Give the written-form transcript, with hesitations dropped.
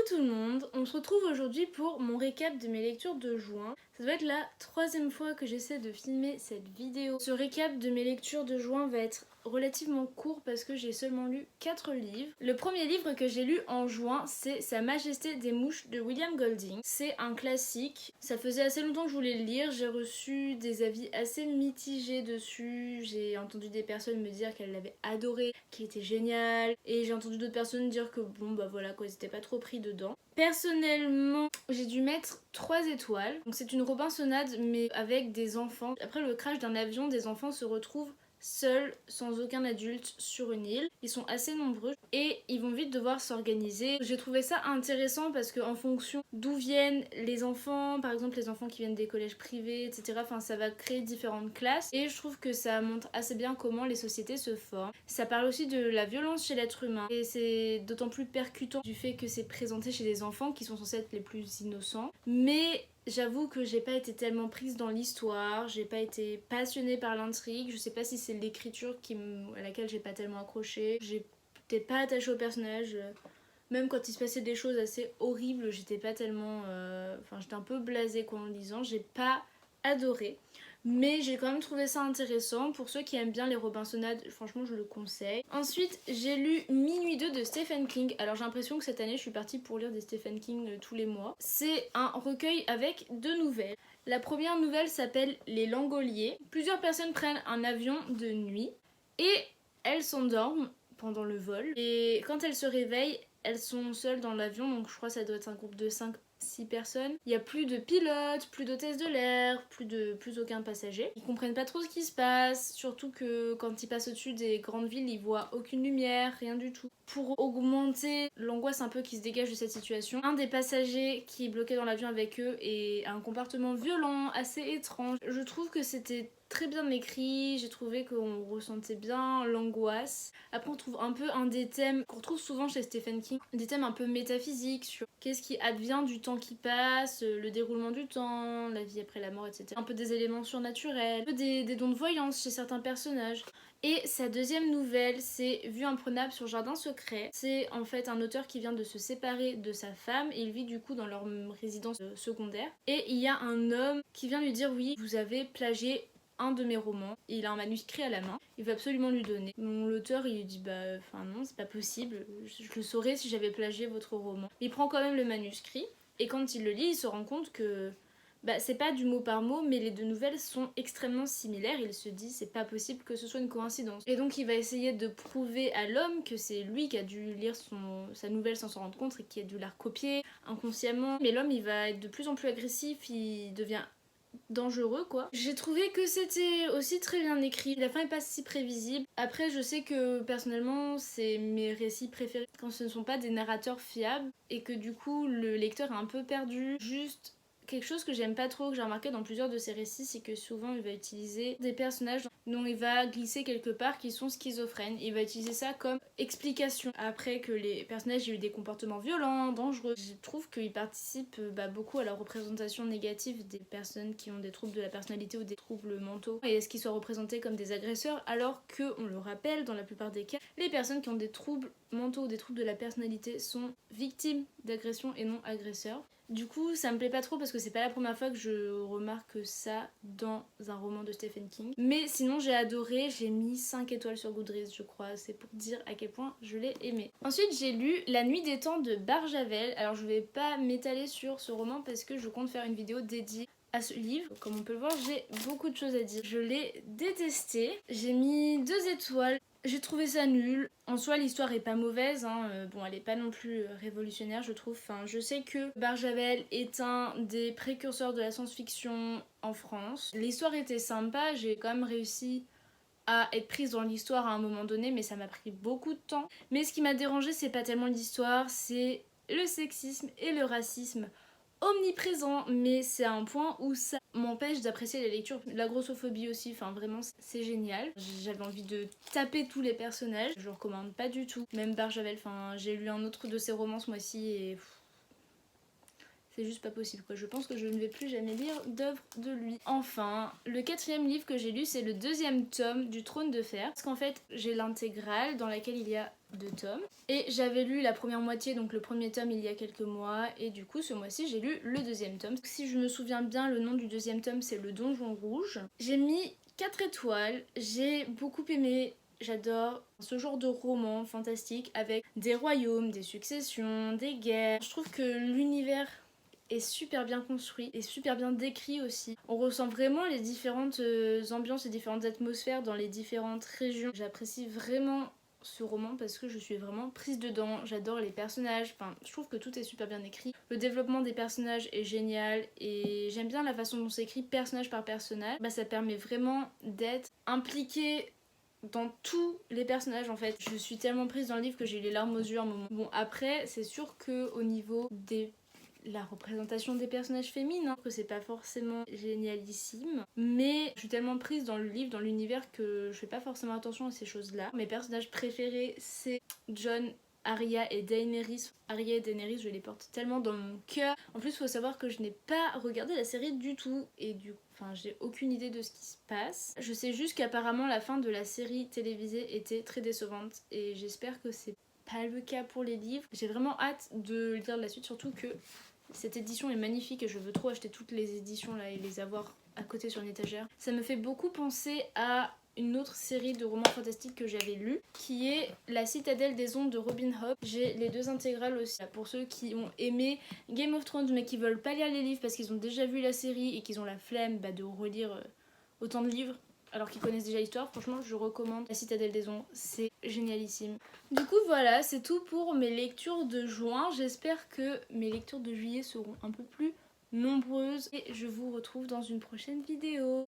tout le monde, on se retrouve aujourd'hui pour mon récap de mes lectures de juin. Ça doit être la troisième fois que j'essaie de filmer cette vidéo. Ce récap de mes lectures de juin va être relativement court parce que j'ai seulement lu 4 livres. Le premier livre que j'ai lu en juin, c'est Sa Majesté des Mouches de William Golding. C'est un classique. Ça faisait assez longtemps que je voulais le lire. J'ai reçu des avis assez mitigés dessus. J'ai entendu des personnes me dire qu'elles l'avaient adoré, qu'il était génial. Et j'ai entendu d'autres personnes dire que bon bah voilà quoi, ils étaient pas trop pris dedans. Personnellement, j'ai dû mettre 3 étoiles. Donc c'est une Robinsonade mais avec des enfants. Après le crash d'un avion, des enfants se retrouvent seuls, sans aucun adulte, sur une île. Ils sont assez nombreux et ils vont vite devoir s'organiser. J'ai trouvé ça intéressant parce qu'en fonction d'où viennent les enfants, par exemple les enfants qui viennent des collèges privés, etc., enfin ça va créer différentes classes et je trouve que ça montre assez bien comment les sociétés se forment. Ça parle aussi de la violence chez l'être humain et c'est d'autant plus percutant du fait que c'est présenté chez des enfants qui sont censés être les plus innocents. Mais j'avoue que j'ai pas été tellement prise dans l'histoire, j'ai pas été passionnée par l'intrigue, je sais pas si c'est l'écriture à laquelle j'ai pas tellement accroché, j'étais pas attachée au personnage, même quand il se passait des choses assez horribles, j'étais pas tellement... Enfin j'étais un peu blasée quoi en le lisant, j'ai pas adoré. Mais j'ai quand même trouvé ça intéressant. Pour ceux qui aiment bien les Robinsonades, franchement je le conseille. Ensuite j'ai lu Minuit 2 de Stephen King. Alors j'ai l'impression que cette année je suis partie pour lire des Stephen King tous les mois. C'est un recueil avec 2 nouvelles. La première nouvelle s'appelle Les Langoliers. Plusieurs personnes prennent un avion de nuit et elles s'endorment pendant le vol. Et quand elles se réveillent, elles sont seules dans l'avion, donc je crois que ça doit être un groupe de 5-6 personnes. Il n'y a plus de pilote, plus d'hôtesse de l'air, plus aucun passager. Ils comprennent pas trop ce qui se passe, surtout que quand ils passent au-dessus des grandes villes, ils voient aucune lumière, rien du tout. Pour augmenter l'angoisse un peu qui se dégage de cette situation, un des passagers qui est bloqué dans l'avion avec eux a un comportement violent, assez étrange. Je trouve que c'était très bien écrit, j'ai trouvé qu'on ressentait bien l'angoisse. Après on trouve un peu un des thèmes qu'on retrouve souvent chez Stephen King, des thèmes un peu métaphysiques sur qu'est-ce qui advient du temps qui passe, le déroulement du temps, la vie après la mort, etc. Un peu des éléments surnaturels, un peu des dons de voyance chez certains personnages. Et sa deuxième nouvelle, c'est Vue imprenable sur Jardin secret. C'est en fait un auteur qui vient de se séparer de sa femme et il vit du coup dans leur résidence secondaire. Et il y a un homme qui vient lui dire oui, vous avez plagié un de mes romans, il a un manuscrit à la main, il veut absolument lui donner. Donc l'auteur il lui dit enfin non c'est pas possible, je le saurais si j'avais plagié votre roman. Il prend quand même le manuscrit et quand il le lit il se rend compte que c'est pas du mot par mot mais les 2 nouvelles sont extrêmement similaires, il se dit c'est pas possible que ce soit une coïncidence. Et donc il va essayer de prouver à l'homme que c'est lui qui a dû lire sa nouvelle sans s'en rendre compte et qui a dû la recopier inconsciemment. Mais l'homme il va être de plus en plus agressif, il devient dangereux quoi. J'ai trouvé que c'était aussi très bien écrit, la fin est pas si prévisible. Après je sais que personnellement c'est mes récits préférés quand ce ne sont pas des narrateurs fiables et que du coup le lecteur est un peu perdu. Juste quelque chose que j'aime pas trop, que j'ai remarqué dans plusieurs de ses récits, c'est que souvent il va utiliser des personnages dont il va glisser quelque part qui sont schizophrènes. Il va utiliser ça comme explication. Après que les personnages aient eu des comportements violents, dangereux, je trouve qu'il participe beaucoup à la représentation négative des personnes qui ont des troubles de la personnalité ou des troubles mentaux. Et est-ce qu'ils soient représentés comme des agresseurs alors que, on le rappelle, dans la plupart des cas, les personnes qui ont des troubles mentaux ou des troubles de la personnalité sont victimes d'agressions et non agresseurs. Du coup, ça me plaît pas trop parce que c'est pas la première fois que je remarque ça dans un roman de Stephen King. Mais sinon, j'ai adoré, j'ai mis 5 étoiles sur Goodreads, je crois. C'est pour dire à quel point je l'ai aimé. Ensuite, j'ai lu La Nuit des Temps de Barjavel. Alors, je vais pas m'étaler sur ce roman parce que je compte faire une vidéo dédiée à ce livre. Comme on peut le voir, j'ai beaucoup de choses à dire. Je l'ai détesté. J'ai mis 2 étoiles. J'ai trouvé ça nul. En soi, l'histoire est pas mauvaise, bon, elle est pas non plus révolutionnaire, je trouve. Enfin, je sais que Barjavel est un des précurseurs de la science-fiction en France. L'histoire était sympa, j'ai quand même réussi à être prise dans l'histoire à un moment donné, mais ça m'a pris beaucoup de temps. Mais ce qui m'a dérangé, c'est pas tellement l'histoire, c'est le sexisme et le racisme omniprésent, mais c'est un point où ça m'empêche d'apprécier la lecture. La grossophobie aussi, enfin vraiment c'est génial. J'avais envie de taper tous les personnages, je recommande pas du tout. Même Barjavel, enfin j'ai lu un autre de ses romans ce mois-ci et c'est juste pas possible quoi. Je pense que je ne vais plus jamais lire d'œuvres de lui. Enfin, le 4e livre que j'ai lu, c'est le 2e tome du Trône de Fer. Parce qu'en fait, j'ai l'intégrale dans laquelle il y a 2 tomes. Et j'avais lu la première moitié, donc le premier tome il y a quelques mois, et du coup ce mois-ci j'ai lu le deuxième tome. Si je me souviens bien, le nom du deuxième tome c'est Le Donjon Rouge. J'ai mis 4 étoiles, j'ai beaucoup aimé. J'adore ce genre de roman fantastique avec des royaumes, des successions, des guerres. Je trouve que l'univers est super bien construit et super bien décrit aussi. On ressent vraiment les différentes ambiances et différentes atmosphères dans les différentes régions. J'apprécie vraiment ce roman parce que je suis vraiment prise dedans. J'adore les personnages, enfin je trouve que tout est super bien écrit. Le développement des personnages est génial et j'aime bien la façon dont c'est écrit personnage par personnage. Ça permet vraiment d'être impliqué dans tous les personnages en fait. Je suis tellement prise dans le livre que j'ai eu les larmes aux yeux à un moment. Bon après c'est sûr que au niveau de la représentation des personnages féminins, que c'est pas forcément génialissime, mais je suis tellement prise dans le livre, dans l'univers que je fais pas forcément attention à ces choses là. Mes personnages préférés c'est Jon, Arya et Daenerys. Arya et Daenerys, je les porte tellement dans mon cœur. En plus, il faut savoir que je n'ai pas regardé la série du tout et j'ai aucune idée de ce qui se passe. Je sais juste qu'apparemment la fin de la série télévisée était très décevante et j'espère que c'est pas le cas pour les livres. J'ai vraiment hâte de lire la suite, surtout que cette édition est magnifique et je veux trop acheter toutes les éditions là et les avoir à côté sur une étagère. Ça me fait beaucoup penser à une autre série de romans fantastiques que j'avais lu, qui est La Citadelle des Ondes de Robin Hobb. J'ai les 2 intégrales aussi. Pour ceux qui ont aimé Game of Thrones mais qui veulent pas lire les livres parce qu'ils ont déjà vu la série et qu'ils ont la flemme de relire autant de livres alors qu'ils connaissent déjà l'histoire, franchement je recommande La Citadelle des Ombres, c'est génialissime. Du coup voilà, c'est tout pour mes lectures de juin. J'espère que mes lectures de juillet seront un peu plus nombreuses et je vous retrouve dans une prochaine vidéo.